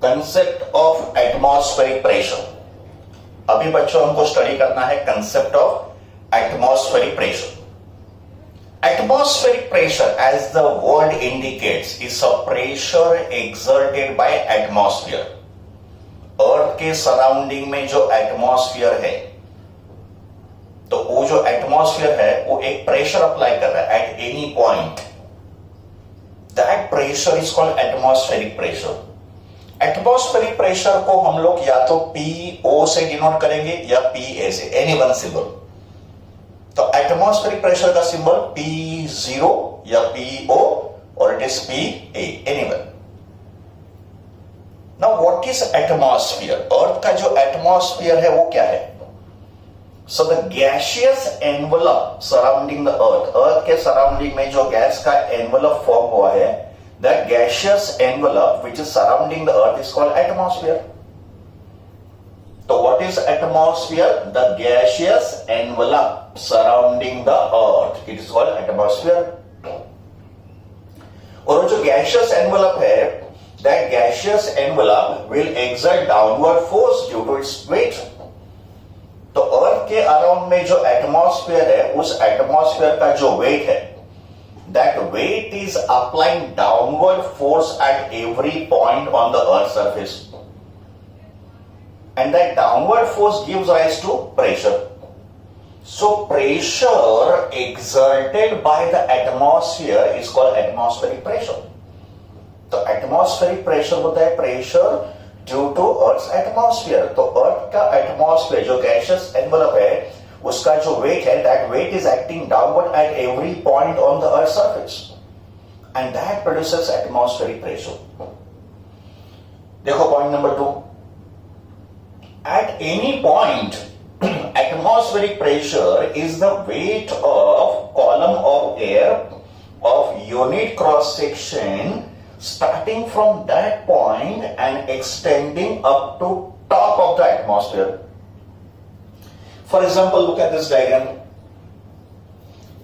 Concept of atmospheric pressure. अभी बच्चों हमको स्टडी करना है concept of atmospheric pressure. Atmospheric pressure, as the word indicates, is a pressure exerted by atmosphere. अर्थ के surrounding में जो एटमॉस्फेयर है, तो वो जो एटमॉस्फेयर है वो एक प्रेशर अप्लाई कर रहा है eight any point. That pressure is called atmospheric pressure. Atmospheric pressure को हम लोग या तो PO से डिनोट करेंगे या PA से, एनी वन सिंबल। तो एटमॉस्फेरिक प्रेशर का सिंबल P0 या PO और it is PA, anyone. Now what is atmosphere? Earth का जो एटमॉस्फेयर है वो क्या है? So the gaseous envelope surrounding the earth, earth के सराउंडिंग में जो गैस का एनवलप फॉर्म हुआ है, that gaseous envelope which is surrounding the earth is called atmosphere. So what is atmosphere? The gaseous envelope surrounding the earth. It is called atmosphere. और जो gaseous envelope है, that gaseous envelope will exert downward force due to its weight. तो Earth के around में जो atmosphere है, उस atmosphere का जो वेट है, that weight is applying downward force at every point on the earth's surface. And that downward force gives rise to pressure. So pressure exerted by the atmosphere is called atmospheric pressure. तो atmospheric pressure होता है pressure due to Earth's atmosphere. तो Earth का atmosphere जो gaseous envelope है, उसका जो weight है, that weight is acting downward at every point on the Earth's surface, and that produces atmospheric pressure. देखो point number 2. At any point, atmospheric pressure is the weight of column of air of unit cross section starting from that point and extending up to top of the atmosphere. For example, look at this diagram.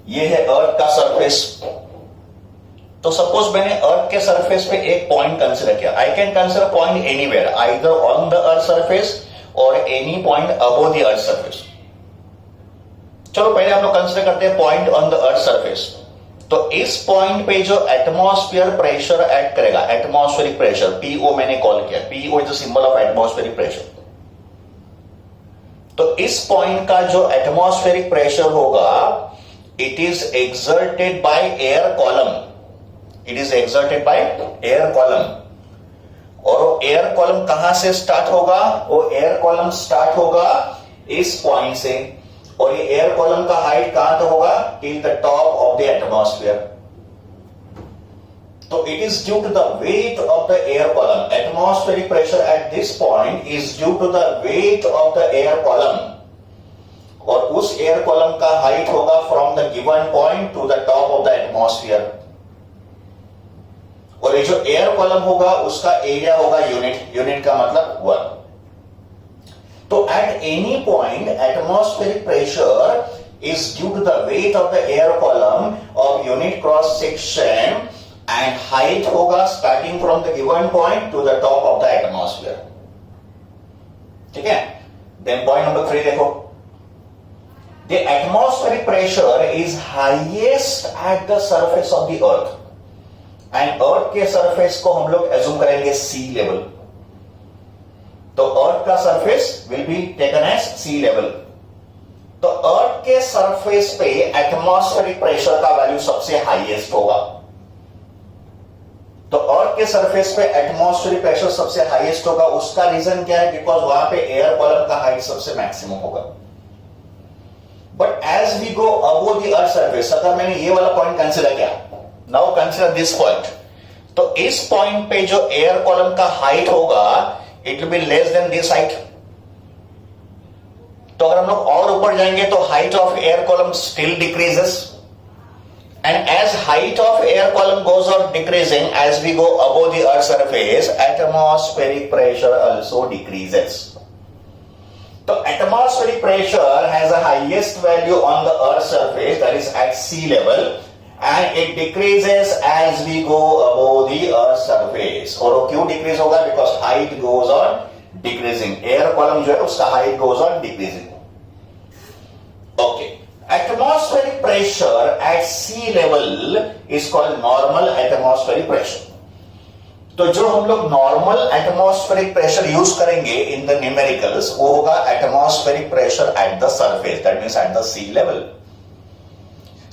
ये है अर्थ का surface. तो suppose मैंने अर्थ के surface पे एक point consider किया। I can consider point anywhere, either on the earth surface or any point above the earth surface. चलो पहले हम लोग कंसिडर करते हैं point on the earth surface. तो इस पॉइंट पे जो एटमॉस्फेयर प्रेशर एक्ट करेगा, एटमॉस्फेरिक प्रेशर, PO मैंने कॉल किया, PO is the symbol of atmospheric pressure. तो इस पॉइंट का जो एटमॉस्फेरिक प्रेशर होगा, it is exerted by air column. It is exerted by air column. और वो एयर कॉलम कहां से स्टार्ट होगा? वो एयर कॉलम स्टार्ट होगा इस पॉइंट से, और ये एयर कॉलम का हाइट कहां तक होगा? Till the top of the atmosphere. तो it is due to the weight of the air column. Atmospheric pressure at this point is due to the weight of the air column, और उस air column का height होगा from the given point to the top of the atmosphere. और ये जो air column होगा उसका area होगा यूनिट, यूनिट का मतलब 1। तो at any point atmospheric pressure is due to the weight of the air column of unit cross section, and height होगा starting from the given point to the top of the atmosphere. ठीक है? Then point number 3 देखो। The atmospheric pressure is highest at the surface of the earth, and earth के surface को हम लोग assume करेंगे सी level. तो अर्थ का surface will be taken as sea level. तो अर्थ के सरफेस पे एटमॉस्फेरिक प्रेशर का वैल्यू सबसे हाईएस्ट होगा। तो अर्थ के सरफेस पे एटमॉस्फेरिक प्रेशर सबसे हाईएस्ट होगा। उसका रीजन क्या है? बिकॉज वहां पे एयर कॉलम का हाइट सबसे मैक्सिमम होगा। But as we go above the earth surface, अगर मैंने ये वाला पॉइंट कंसिडर किया, नाउ कंसिडर दिस पॉइंट, तो इस पॉइंट पे जो एयर कॉलम का हाइट होगा, it will be less than this height. तो अगर हम लोग और ऊपर जाएंगे तो height of air column still decreases, and as height of air column goes on decreasing as we go above the earth surface, atmospheric pressure also decreases. तो atmospheric pressure has a highest value on the Earth's surface, that is at sea level, and it decreases as we go above the Earth's surface. Surface, और वो क्यों decrease होगा? Because height goes on decreasing, air column जो है उसका height goes on decreasing. Okay, atmospheric pressure at sea level is called normal atmospheric pressure. तो जो हम लोग नॉर्मल एटमॉस्फेरिक प्रेशर यूज करेंगे इन द न्यूमेरिकल्स, वो होगा atmospheric pressure at the surface, that means at the sea level.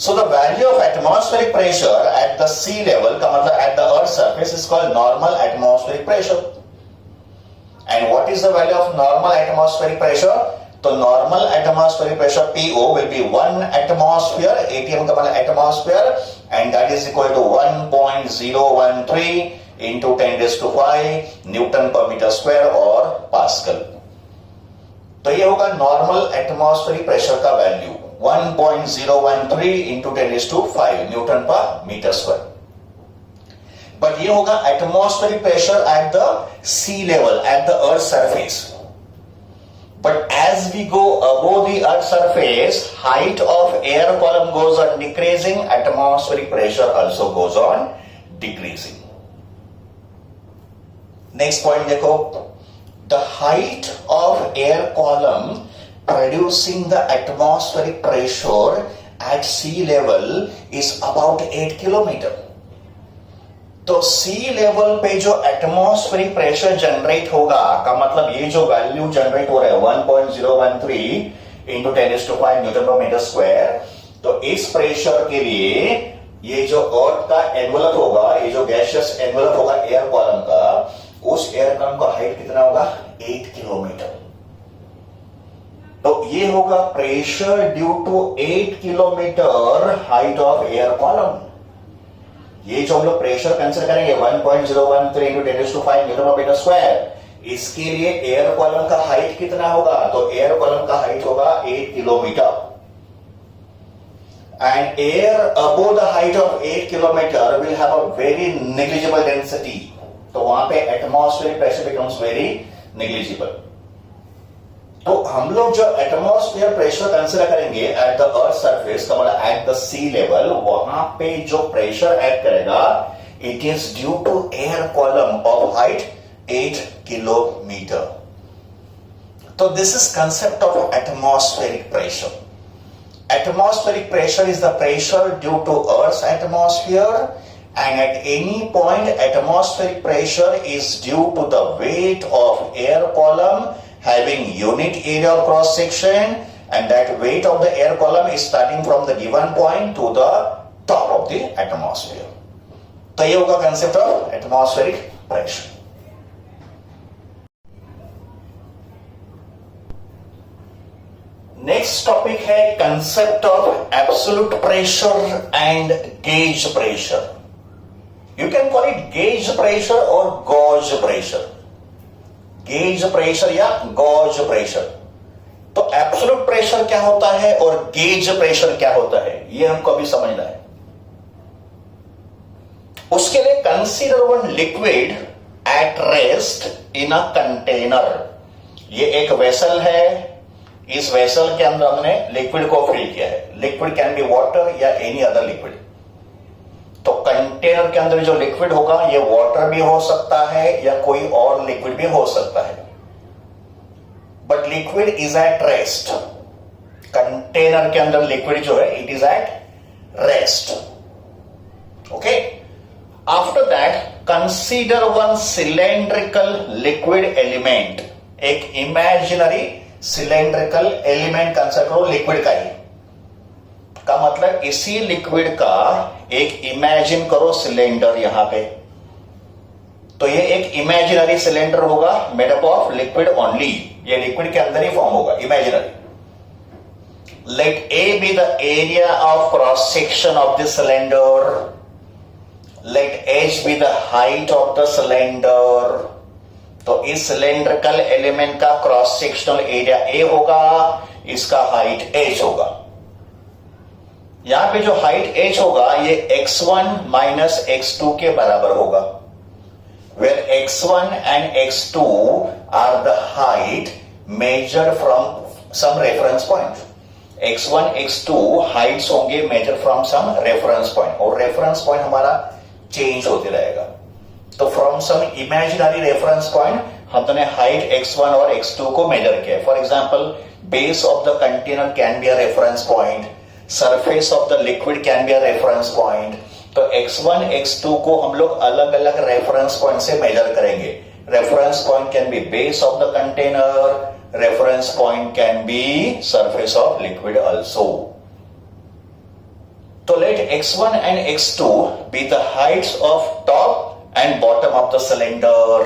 So the value of atmospheric pressure at the sea level का मतलब at the earth surface is called normal atmospheric pressure. And what is the value of normal atmospheric pressure? तो normal atmospheric pressure PO will be 1 atmosphere, ATM का मतलब atmosphere, and that is equal to 1.013 into 10 raised to 5 Newton per meter square और Pascal. तो ये होगा normal atmospheric pressure का value 1.013 into 10 raised to 5 newton per metre square. But ये होगा atmospheric pressure at the sea level, at the earth surface. But as we go above the earth surface, height of air column goes on decreasing, atmospheric pressure also goes on decreasing. Next point देखो, the height of air column producing the atmospheric pressure at sea level is about 8 kilometer. तो सी level पे जो atmospheric pressure generate होगा का मतलब ये जो value generate हो रहा है 1.013 into 10 raised to 5 newton per metre square, तो इस प्रेशर के लिए ये जो अर्थ का एनवलप होगा, ये जो गैसियस एनवलप होगा एयर कॉलम का, उस एयर कॉलम का हाइट कितना होगा? 8 किलोमीटर. तो ये होगा pressure due to 8 kilometre height of air column. ये जो हम लोग प्रेशर कंसीडर करेंगे 1.013 into 10 raised to 5 newton per metre square, इसके लिए एयर कॉलम का हाइट कितना होगा? तो एयर कॉलम का हाइट होगा 8 kilometre. And air above the height of 8 kilometer will have a very negligible density. तो वहां पे atmospheric pressure becomes very negligible. तो हम लोग जो एटमॉस्फेयर प्रेशर कंसीडर करेंगे एट द अर्थ सरफेस का मतलब एट द सी लेवल, वहां पे जो प्रेशर ऐड करेगा, it is due to air column of height 8 kilometre. तो this is concept of atmospheric pressure. Atmospheric pressure is the pressure due to Earth's atmosphere, and at any point atmospheric pressure is due to the weight of air column having unit area of cross section, and that weight of the air column is starting from the given point to the top of the atmosphere. तो ये होगा concept of atmospheric pressure. Next topic है concept of absolute pressure and gauge pressure. You can call it gauge pressure or gauge pressure. Gauge pressure या gauge pressure. तो absolute pressure क्या होता है और गेज प्रेशर क्या होता है, ये हमको अभी समझना है. उसके लिए consider one liquid at rest in a container. ये एक वेसल है, इस वेसल के अंदर हमने लिक्विड को फिल किया है. लिक्विड कैन बी वाटर या एनी अदर लिक्विड. तो कंटेनर के अंदर जो लिक्विड होगा ये वाटर भी हो सकता है या कोई और लिक्विड भी हो सकता है. But liquid is at rest. Container के अंदर लिक्विड जो है it is at rest. Okay. After that consider one cylindrical liquid element. एक इमेजिनरी सिलेंड्रिकल एलिमेंट कंसीडर करो लिक्विड का ही. का मतलब इसी लिक्विड का एक इमेजिन करो सिलेंडर यहां पे. तो ये एक इमेजिनरी सिलेंडर होगा made up of liquid only. ये लिक्विड के अंदर ही फॉर्म होगा, imaginary. Let A be the area of cross section of the cylinder. Let h be the height of the cylinder. तो इस सिलेंड्रिकल एलिमेंट का cross sectional area A होगा, इसका हाइट h होगा. यहां पे जो हाइट h होगा ये x1 माइनस x2 के बराबर होगा. Where x1 and x2 are the height measured from some reference point. x1 x2 heights होंगे measure from some reference point, और रेफरेंस पॉइंट हमारा चेंज होते रहेगा. तो from some imaginary reference point हमने हाइट x1 और x2 को measure किया. For example base of the container can be a reference point, surface of the liquid can be a reference point. तो x1 x2 को हम लोग अलग अलग रेफरेंस पॉइंट से मेजर करेंगे. Reference point can be base of the container, reference point can be surface of liquid also. तो late x1 and x2 be the heights of top and bottom of the cylinder.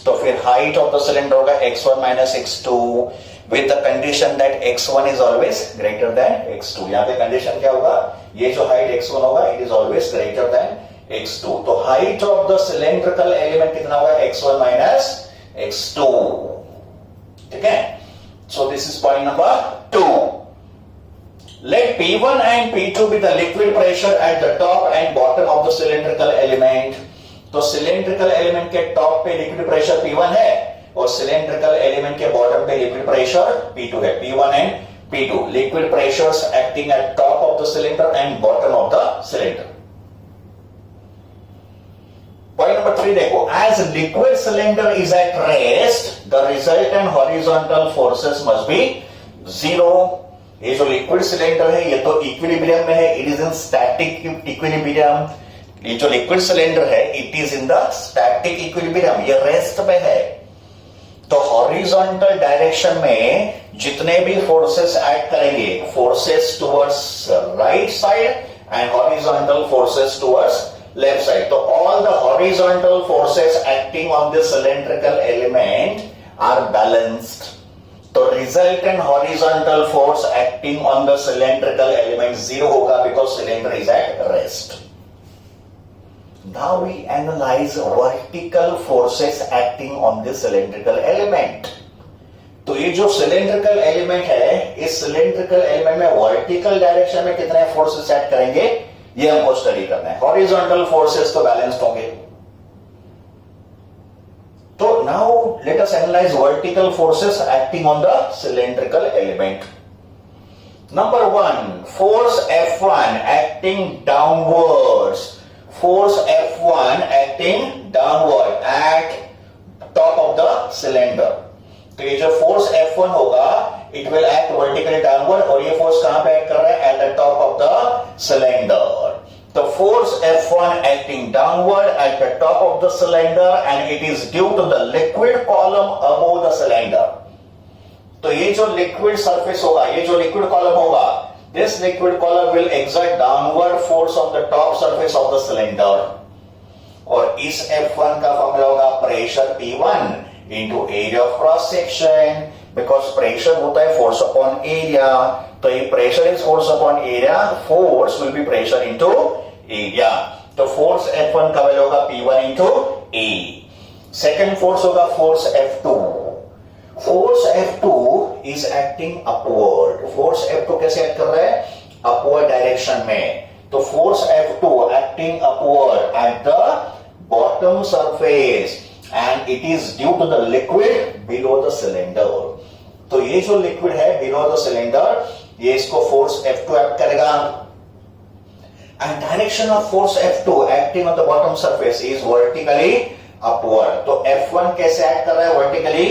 तो फिर height of the cylinder होगा x1 minus x2 with the condition that x1 is always greater than x2. यहाँ पे condition क्या होगा? ये जो height x1 होगा it is always greater than x2. तो height of the cylindrical element कितना होगा? x1 minus x2. ठीक है? So this is point number 2. Let P1 and P2 be the liquid pressure at the top and bottom of the cylindrical element. तो cylindrical element के top पे liquid pressure P1 है और cylindrical element के bottom पे liquid pressure P2 है. P1 and P2 liquid pressures acting at top of the cylinder and bottom of the cylinder. Point number 3 देखो. As liquid cylinder is at rest, the resultant horizontal forces must be 0. ये जो liquid cylinder है ये तो equilibrium में है, it is in static equilibrium. ये जो लिक्विड सिलेंडर है it is in the static equilibrium, ये रेस्ट में है. तो हॉरिजॉन्टल डायरेक्शन में जितने भी फोर्सेस एक्ट करेंगे, forces towards right side and horizontal forces towards left side. तो all the horizontal forces acting on this cylindrical element are balanced. तो resultant horizontal force acting on the cylindrical element 0 होगा because cylinder is at rest. Now we analyze vertical forces acting on this cylindrical element. तो ये जो cylindrical element है, इस cylindrical element में vertical direction में कितने forces act करेंगे ये हमको स्टडी करना है. Horizontal forces तो balanced होंगे. So now let us analyze vertical forces acting on the cylindrical element. Number 1, force F1 acting downwards. Force F1 acting downward at top of the cylinder. तो ये जो force F1 होगा, it will act vertically downward और ये force कहां पे act कर रहा है? At the top of the cylinder. The force F1 acting downward at the top of the cylinder and it is due to the liquid column above the cylinder. तो ये जो liquid surface होगा, ये जो liquid column होगा, this liquid column will exert downward force on the top surface of the cylinder. और इस F1 का फॉर्मूला होगा pressure P1 into area of cross section, because pressure होता है force upon area. तो ये pressure is force upon area, force will be pressure into area. तो force F1 का वैल्यू होगा P1 into A. Second force होगा force F2. Force F2 is acting upward. Force F2 कैसे act कर रहा है? Upward direction में. तो force F2 acting upward at the bottom surface and it is due to the liquid below the cylinder. तो ये जो liquid है below the cylinder, ये इसको force F2 एक्ट करेगा. And direction of force F2 acting on the bottom surface is vertically upward. तो F1 कैसे act कर रहा है? Vertically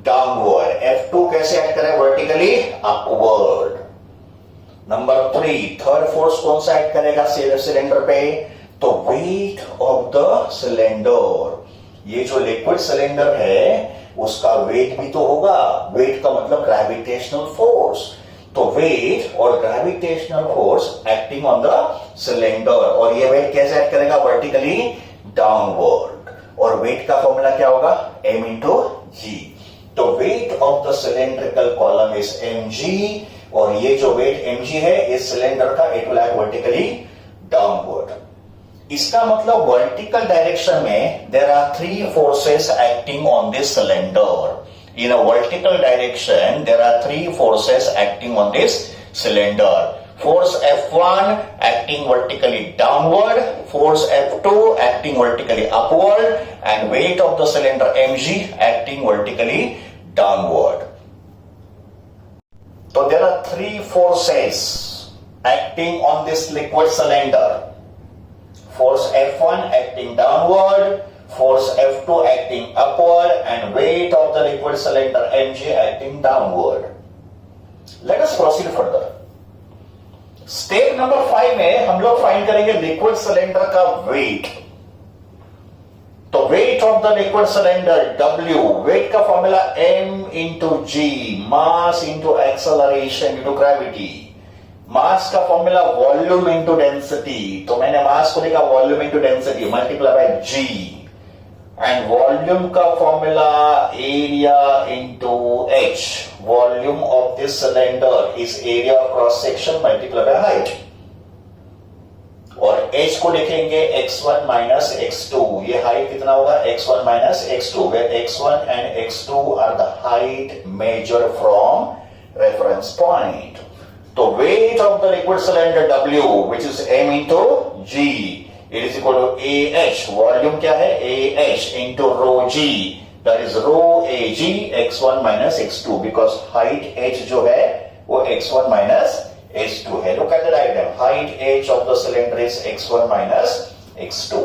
downward. F2 कैसे एक्ट कर रहा है? Vertically upward. Number 3, third force कौन सा एक्ट करेगा सिलेंडर पे? तो weight of the cylinder. ये जो लिक्विड सिलेंडर है उसका वेट भी तो होगा. वेट का मतलब ग्रेविटेशनल फोर्स. तो वेट और gravitational force acting on the cylinder, और ये वेट कैसे एक्ट करेगा? Vertically downward. और वेट का फॉर्मूला क्या होगा? m इंटू जी. तो weight of the cylindrical column is mg, और ये जो वेट mg है इस सिलेंडर का, it will act vertically downward. इसका मतलब वर्टिकल डायरेक्शन में there are 3 forces acting on this cylinder. In a vertical direction, there are 3 forces acting on this cylinder. Force F1 acting vertically downward, force F2 acting vertically upward, and weight of the cylinder mg acting vertically downward. So there are 3 forces acting on this liquid cylinder. Force F1 acting downward, force F2 acting upward and weight of the liquid cylinder mg acting downward. Let us proceed further. Step number 5 में हम लोग find करेंगे liquid cylinder का weight. तो weight of the liquid cylinder W, weight का formula m into g, mass into acceleration into gravity. Mass का formula volume into density, तो मैंने मास को लिखा volume into density multiply by g, and volume का formula area into h. Volume of this cylinder is area of cross section multiply by height, और h को लिखेंगे x1 minus x2. ये height कितना होगा x1 minus x2, where x1 and x2 are the height measured from reference point. तो weight of the liquid cylinder W, which is m into g, it is equal to ah. Volume क्या है ah into rho g, that is rho ag x1 minus x2, because height h जो है वो x1 minus h2 है. Look at the diagram. Height h of the cylinder is x1 minus x2.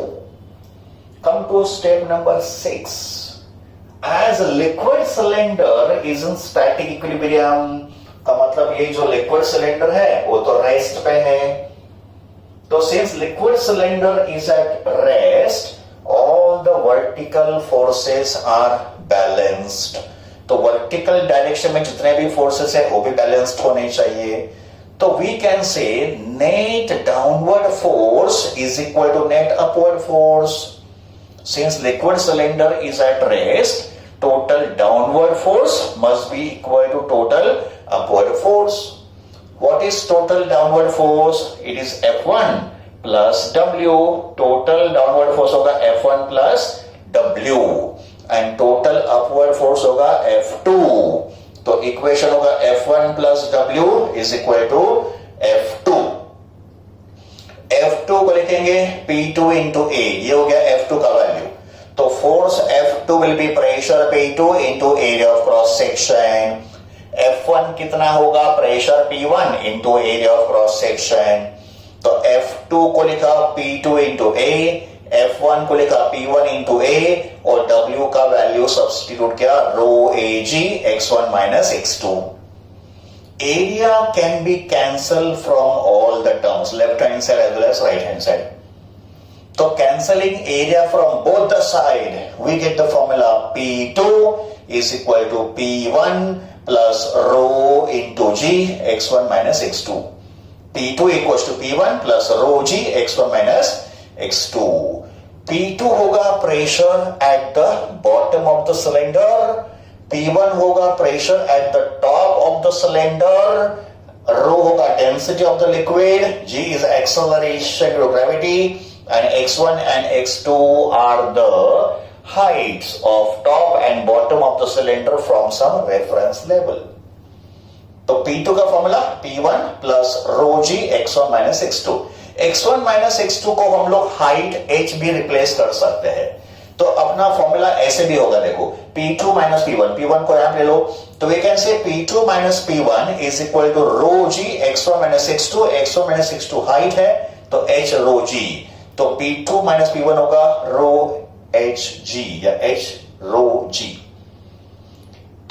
Come to step number 6. As a liquid cylinder is in static equilibrium, का मतलब ये जो liquid cylinder है वो तो रेस्ट पे है. तो since liquid cylinder is at rest, all the vertical forces are balanced. तो वर्टिकल डायरेक्शन में जितने भी फोर्सेस है वो भी बैलेंस्ड होने चाहिए. तो we can say net downward force is equal to net upward force. Since liquid cylinder is at rest, total downward force must be equal to total upward force. What is total downward force? It is F1 plus W. Total downward force होगा F1 plus W, and total upward force होगा F2. तो equation होगा F1 plus W is equal to F2. F2 को लिखेंगे P2 into A. ये हो गया F2 का वैल्यू. तो force F2 will be pressure P2 into area of cross section. F1 कितना होगा? Pressure P1 into area of cross section. तो F2 को लिखा P2 into A, F1 को लिखा P1 into A, और W का वैल्यू सब्स्टिट्यूट किया रो Ag x1 minus x2. Area can be cancelled from all the terms, left hand side as well as right hand side. So cancelling area from both the side, we get the formula P2 is equal to P1 plus rho into G x1 minus x2. P2 equals to P1 plus rho G x1 minus x2. P2 होगा pressure at the bottom of the cylinder. P1 होगा pressure at the top of the cylinder. Rho होगा density of the liquid. G is acceleration due to gravity. And x1 and x2 are the heights of top and bottom of the cylinder from some reference level. तो P2 का formula P1 plus rho G x1 minus x2. x1 minus x2 को हम लोग height h भी replace कर सकते हैं. तो अपना फॉर्मूला ऐसे भी होगा, देखो P2 minus P1, P1 को यहां ले लो, तो वी कैन से P2 minus P1 is equal to rho G x1 minus x2. x1 minus x2 height है, तो h rho G. तो P2 माइनस P1 होगा रो एच जी या एच रो जी.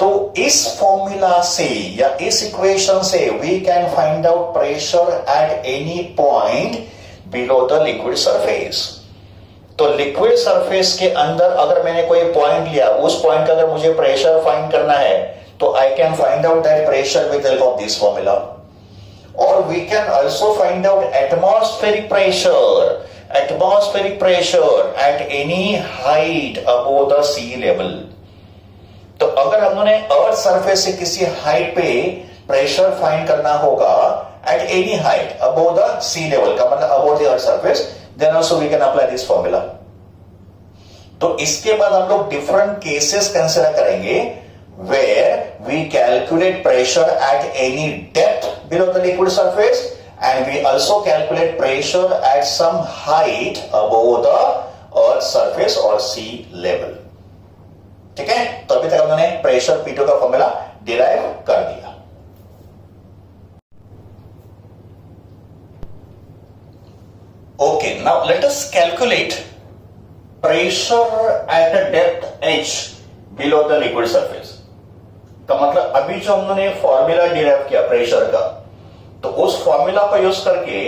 तो इस फॉर्मूला से या इस इक्वेशन से we can find out pressure at any point below the liquid surface. तो लिक्विड सरफेस के अंदर अगर मैंने कोई पॉइंट लिया, उस पॉइंट का अगर मुझे प्रेशर फाइंड करना है, तो I can find out that pressure with help of this formula. और we can also find out atmospheric pressure. Atmospheric pressure at any height above the sea level. तो अगर हमने अर्थ सरफेस से किसी height पे प्रेशर फाइंड करना होगा at any height above the sea level, का मतलब above the earth surface, then also we can apply this formula. तो इसके बाद हम लोग डिफरेंट केसेस कंसिडर करेंगे where we calculate pressure at any depth below the liquid surface. And we also calculate pressure at some height above the earth surface or sea level. ठीक है, तो अभी तक हमने प्रेशर P2 का formula derive कर दिया. Okay, now let us calculate pressure at a depth h below the liquid surface का मतलब अभी जो हमने फॉर्मूला डिराइव किया प्रेशर का, तो उस फॉर्मूला का यूज करके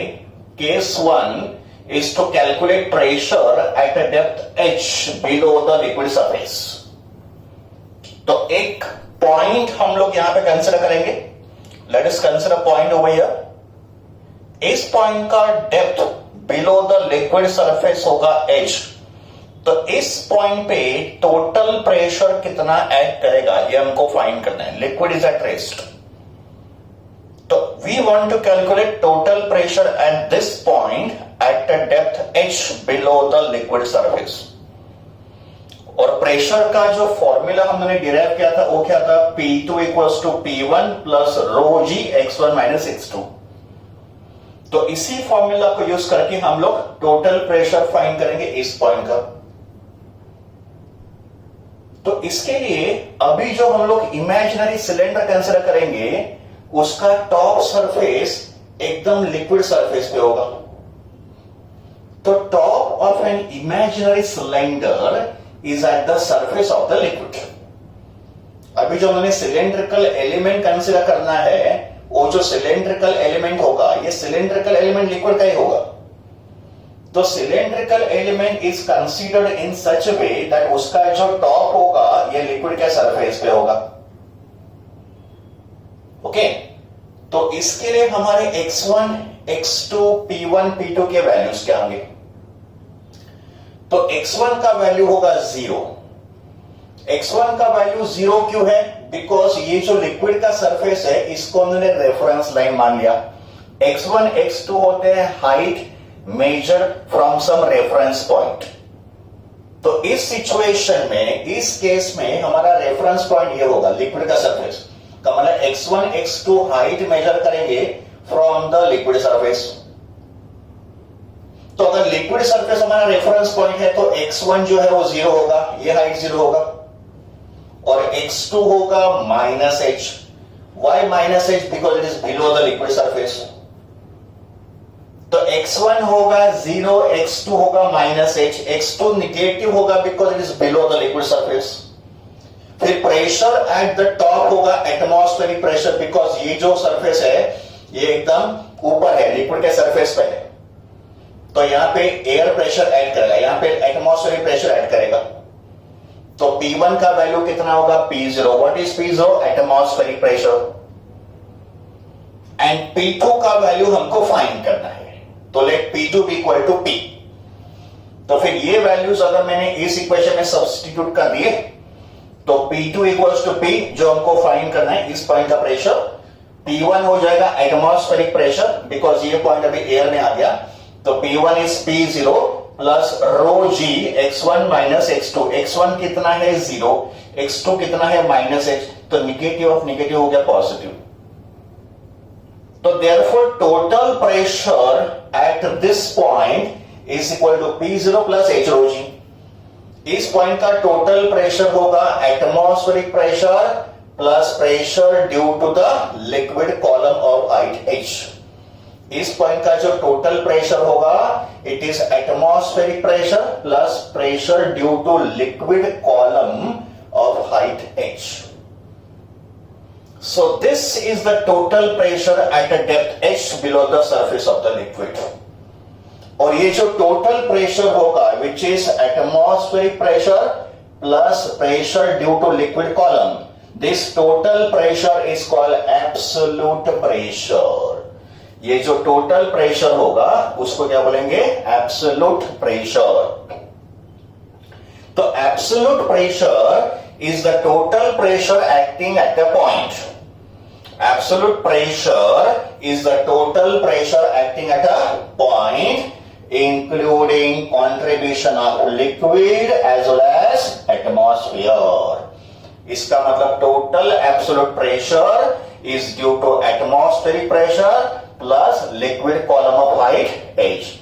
case 1 is to calculate pressure at a depth h below the liquid surface. तो एक पॉइंट हम लोग यहां पे कंसिडर करेंगे। Let us consider point over here. इस पॉइंट का depth below the liquid surface होगा h। तो इस पॉइंट पे टोटल प्रेशर कितना ऐड करेगा ये हमको फाइंड करना है। लिक्विड इज एट रेस्ट, तो we want to calculate total pressure at this point at a depth h below the liquid surface. और प्रेशर का जो फॉर्मूला हमने डिराइव किया था वो क्या था, P2 equals to P1 plus rho g x1 minus x2। तो इसी फॉर्मूला को यूज करके हम लोग टोटल प्रेशर फाइंड करेंगे इस पॉइंट का। तो इसके लिए अभी जो हम लोग इमेजिनरी सिलेंडर कंसिडर करेंगे उसका टॉप सरफेस एकदम लिक्विड सरफेस पे होगा। तो top of an imaginary cylinder is eight the surface of the liquid. अभी जो हमने सिलेंड्रिकल एलिमेंट कंसिडर करना है, वो जो सिलेंड्रिकल एलिमेंट होगा ये सिलेंड्रिकल एलिमेंट लिक्विड का ही होगा। तो cylindrical element is considered in such way that उसका जो टॉप होगा ये लिक्विड के सरफेस पे होगा। ओके, तो इसके लिए हमारे x1, x2, p1, p2 के वैल्यूज क्या होंगे? तो x1 का वैल्यू होगा 0। x1 का वैल्यू 0 क्यों है? बिकॉज ये जो लिक्विड का सरफेस है इसको हमने रेफरेंस लाइन मान लिया। x1, x2 होते हैं height measure from some reference point. तो इस सिचुएशन में, इस केस में हमारा रेफरेंस पॉइंट ये होगा लिक्विड का सरफेस का मतलब x1, x2 हाइट मेजर करेंगे फ्रॉम द लिक्विड सरफेस। तो अगर लिक्विड सरफेस हमारा रेफरेंस पॉइंट है तो x1 जो है वो 0 होगा, ये हाइट 0 होगा, और x2 होगा minus h। Why minus h? Because it is below the liquid surface. तो x1 होगा 0, x2 होगा माइनस h, x2 निगेटिव होगा because it is below the liquid surface. फिर प्रेशर एट द टॉप होगा atmospheric pressure, because ये जो surface है ये एकदम ऊपर है, लिक्विड के सरफेस पे है। तो यहां पे एयर प्रेशर ऐड करेगा, यहां पे एटमॉस्फेरिक प्रेशर ऐड करेगा। तो P1 का वैल्यू कितना होगा? P0। What is P0? Atmospheric pressure. And P2 का वैल्यू हमको फाइंड करना है, तो late P2 be equal to P। तो फिर ये वैल्यूज अगर मैंने इस इक्वेशन में सब्स्टिट्यूट कर दिए तो P2 इक्वल्स टू P, जो हमको फाइंड करना है इस पॉइंट का प्रेशर, P1 हो जाएगा एटमॉस्फेरिक प्रेशर बिकॉज ये पॉइंट अभी एयर में आ गया। तो P1 is P0 plus rho g x1 minus x2। x1 कितना है? 0। x2 कितना है? Minus h। तो निगेटिव ऑफ निगेटिव हो गया पॉजिटिव। तो therefore total pressure at this point is equal to P0 plus h rho g। इस point का टोटल प्रेशर होगा atmospheric pressure plus pressure due to the liquid column of height h। इस point का जो total pressure होगा it is atmospheric pressure plus pressure due to liquid column of height h। So this is the total pressure at a depth h below the surface of the liquid। और ये जो total pressure होगा which is atmospheric pressure plus pressure due to liquid column, this total pressure is called absolute pressure। ये जो total pressure होगा उसको क्या बोलेंगे? absolute pressure। तो absolute pressure is the total pressure acting at a point। Absolute pressure is the total pressure acting at a point including contribution of liquid as well as atmosphere। इसका मतलब total absolute pressure is due to atmospheric pressure plus liquid column of height h।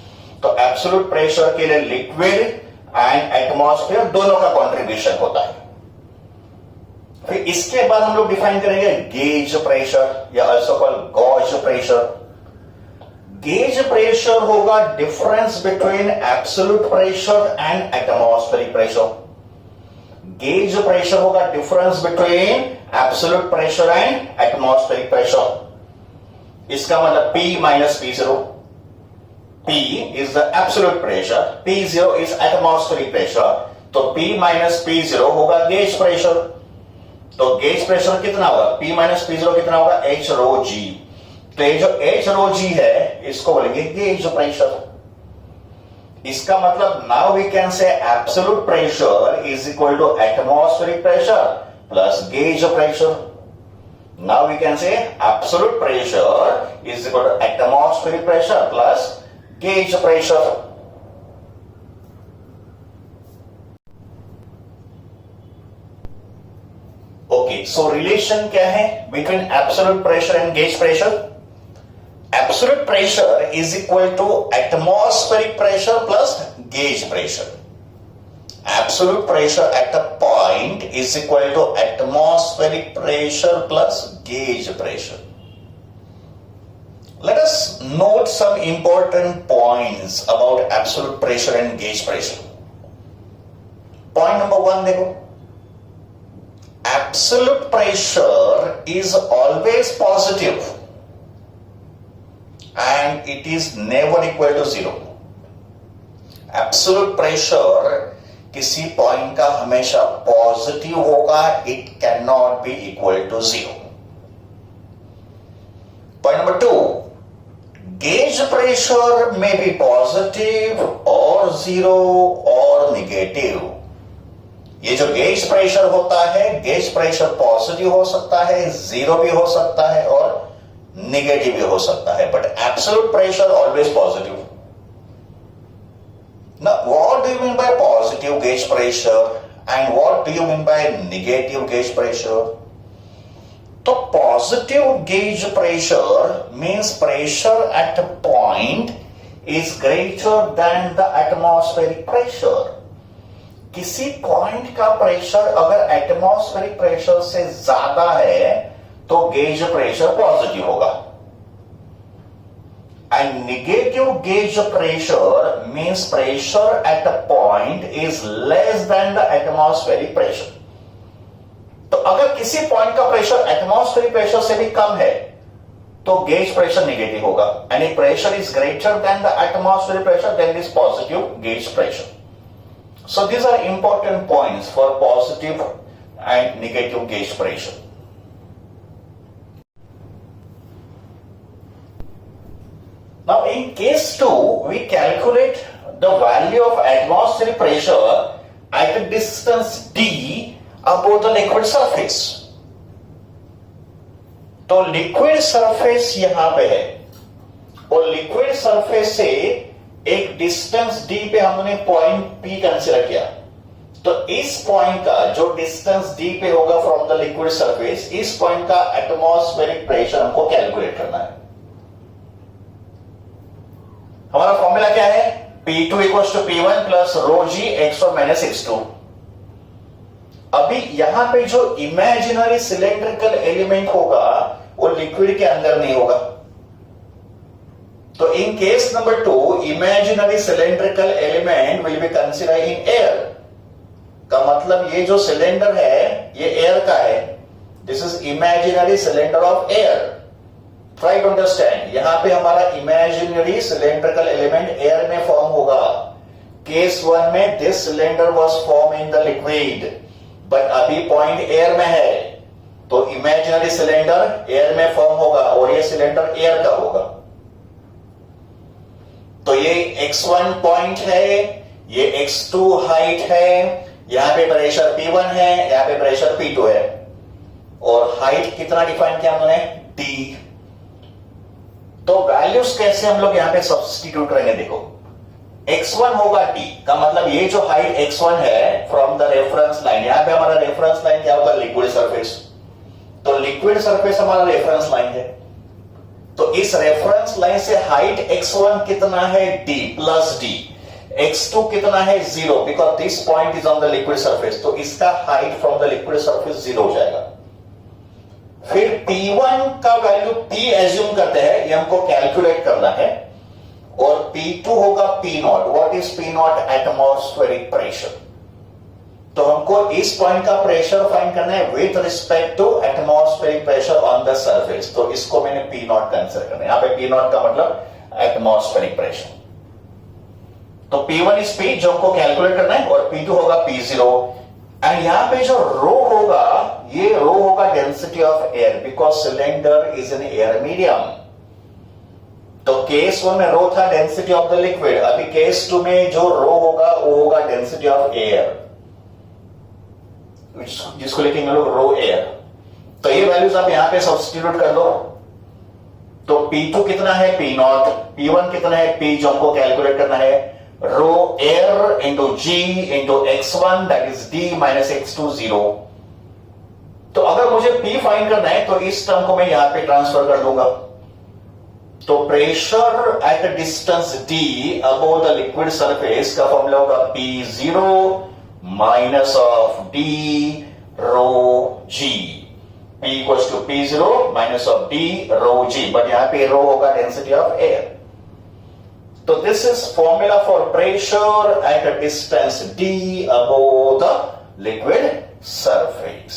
तो absolute pressure के लिए liquid and atmosphere दोनों का contribution होता है। फिर इसके बाद हम लोग डिफाइन करेंगे गेज प्रेशर या also called gauge pressure. Gauge pressure होगा difference between absolute pressure and atmospheric pressure. Gauge pressure होगा difference between absolute pressure and atmospheric pressure. इसका मतलब P minus P0। P is the absolute pressure, P0 is atmospheric pressure, तो P minus P0 होगा gauge pressure. तो gauge pressure कितना होगा? P minus P0 कितना होगा? H रो G। तो ये जो H रो G है इसको बोलेंगे गेज प्रेशर। इसका मतलब now we can say absolute pressure is equal to atmospheric pressure plus gauge pressure. Now we can say absolute pressure is equal to atmospheric pressure plus gauge pressure. Okay, so relation क्या है between absolute pressure and gauge pressure? Absolute pressure is equal to atmospheric pressure plus gauge pressure. Absolute pressure at a point is equal to atmospheric pressure plus gauge pressure. Let us note some important points about absolute pressure and gauge pressure. Point number 1 देखो, absolute pressure is always positive and it is never equal to 0. Absolute pressure किसी point का हमेशा positive होगा, it cannot be equal to 0. Point number 2, gauge pressure may be positive or 0 or negative. ये जो gauge pressure होता है, gauge pressure positive हो सकता है, 0 भी हो सकता है और नेगेटिव भी हो सकता है, but absolute pressure always positive. Now, what do you mean by positive gauge pressure and what do you mean by negative gauge pressure? तो positive gauge pressure means pressure at a point is greater than the atmospheric pressure. किसी point का pressure अगर atmospheric pressure से ज्यादा है तो gauge pressure positive होगा। And negative gauge pressure means pressure at a point is less than the atmospheric pressure. तो अगर किसी पॉइंट का प्रेशर एटमॉस्फेरिक प्रेशर से भी कम है तो गेज प्रेशर नेगेटिव होगा, and if pressure is greater than the atmospheric pressure then is positive gauge pressure. So these are important points for positive and negative gauge pressure. Now in case 2 we calculate the value of atmospheric pressure at a distance d about the liquid surface। तो liquid surface यहां पे है और liquid surface से एक distance d पे हमने point P consider किया। तो इस पॉइंट का जो डिस्टेंस d पे होगा फ्रॉम द लिक्विड सरफेस, इस पॉइंट का एटमॉस्फेरिक प्रेशर हमको कैलकुलेट करना है। हमारा फॉर्मूला क्या है? P2 equals to P1 plus rho g x1 minus x2। अभी यहां पे जो इमेजिनरी सिलेंड्रिकल एलिमेंट होगा वो लिक्विड के अंदर नहीं होगा। तो in case number 2 imaginary cylindrical element will be consider in air. का मतलब ये जो सिलेंडर है ये एयर का है। This is imaginary cylinder of air. Try to understand, यहां पे हमारा इमेजिनरी सिलेंड्रिकल एलिमेंट एयर में फॉर्म होगा। केस 1 में this cylinder was form in the liquid, but अभी पॉइंट एयर में है तो इमेजिनरी सिलेंडर एयर में फॉर्म होगा और ये सिलेंडर एयर का होगा। तो ये x1 पॉइंट है, ये x2 हाइट है, यहां पे प्रेशर P1 है, यहां पे प्रेशर P2 है और हाइट कितना डिफाइन किया हमने? d। तो वैल्यूज कैसे हम लोग यहां पे सब्स्टिट्यूट करेंगे? देखो, x1 होगा d, का मतलब ये जो हाइट x1 है फ्रॉम द रेफरेंस लाइन, यहां पे हमारा रेफरेंस लाइन क्या होगा? Liquid surface. तो लिक्विड सरफेस हमारा रेफरेंस लाइन है, तो इस रेफरेंस लाइन से हाइट x1 कितना है? d plus d। x2 कितना है? 0, because this point is on the liquid surface, तो इसका height from the liquid surface 0 हो जाएगा। फिर P1 का वैल्यू P एज्यूम करते हैं, ये हमको कैलकुलेट करना है। और P2 होगा P nought. What is P nought? Atmospheric pressure. तो हमको इस पॉइंट का प्रेशर फाइंड करना है with respect to atmospheric pressure on the surface. तो इसको मैंने P नॉट कंसीडर करना है. यहां पे P नॉट का मतलब एटमॉस्फेरिक प्रेशर. तो P1 इज P जो हमको कैलकुलेट करना है और P2 होगा P0. एंड यहां पे जो रो होगा, ये रो होगा density of air because cylinder is an air medium. तो केस 1 में रो था डेंसिटी ऑफ द लिक्विड. अभी केस 2 में जो रो होगा वो होगा डेंसिटी ऑफ एयर, जिसको लिखेंगे लोग रो एयर. तो ये वैल्यूज आप यहां पे सब्स्टिट्यूट कर दो. तो P2 कितना है? P not. P1 कितना है? P जो हमको कैलकुलेट करना है rho air into G into x1 that is D minus x2 0. तो अगर मुझे P फाइंड करना है तो इस टर्म को मैं यहां पे ट्रांसफर कर दूंगा. तो pressure at a distance D above the liquid surface का फॉर्मूला होगा P0 minus of D rho G. P equals to P0 minus of D rho G. But यहां पे रो होगा डेंसिटी ऑफ एयर. तो this is formula for pressure at a distance D above the liquid surface.